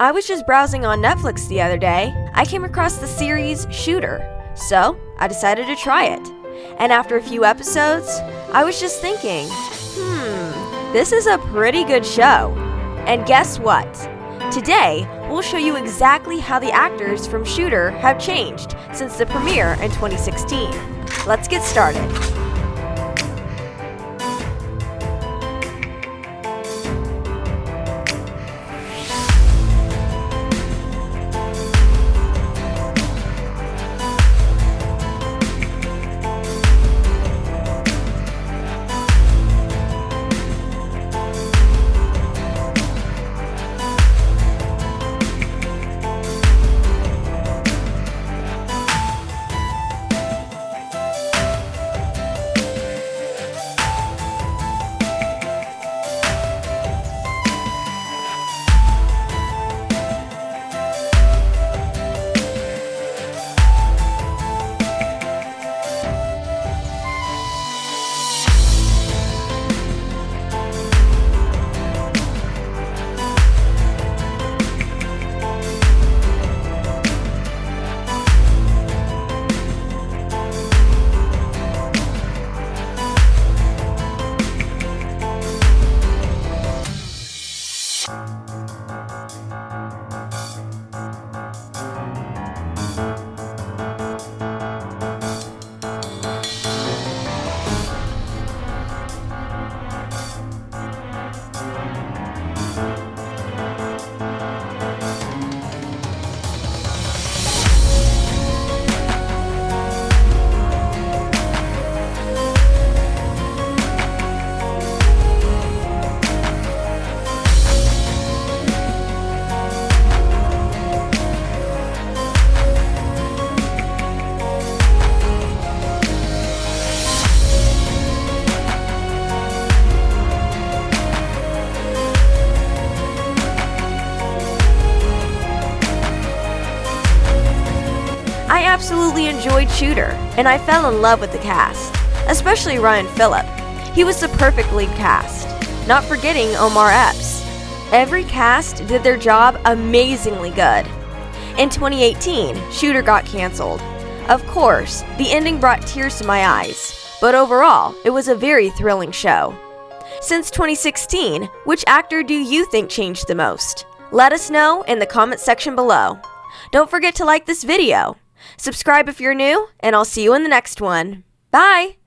I was just browsing on Netflix the other day. I came across the series Shooter, so I decided to try it. And after a few episodes, I was just thinking, this is a pretty good show. And guess what? Today, we'll show you exactly how the actors from Shooter have changed since the premiere in 2016. Let's get started. I absolutely enjoyed Shooter, and I fell in love with the cast, especially Ryan Phillippe. He was the perfect lead cast, not forgetting Omar Epps. Every cast did their job amazingly good. In 2018, Shooter got canceled. Of course, the ending brought tears to my eyes, but overall, it was a very thrilling show. Since 2016, which actor do you think changed the most? Let us know in the comment section below. Don't forget to like this video. Subscribe if you're new, and I'll see you in the next one. Bye!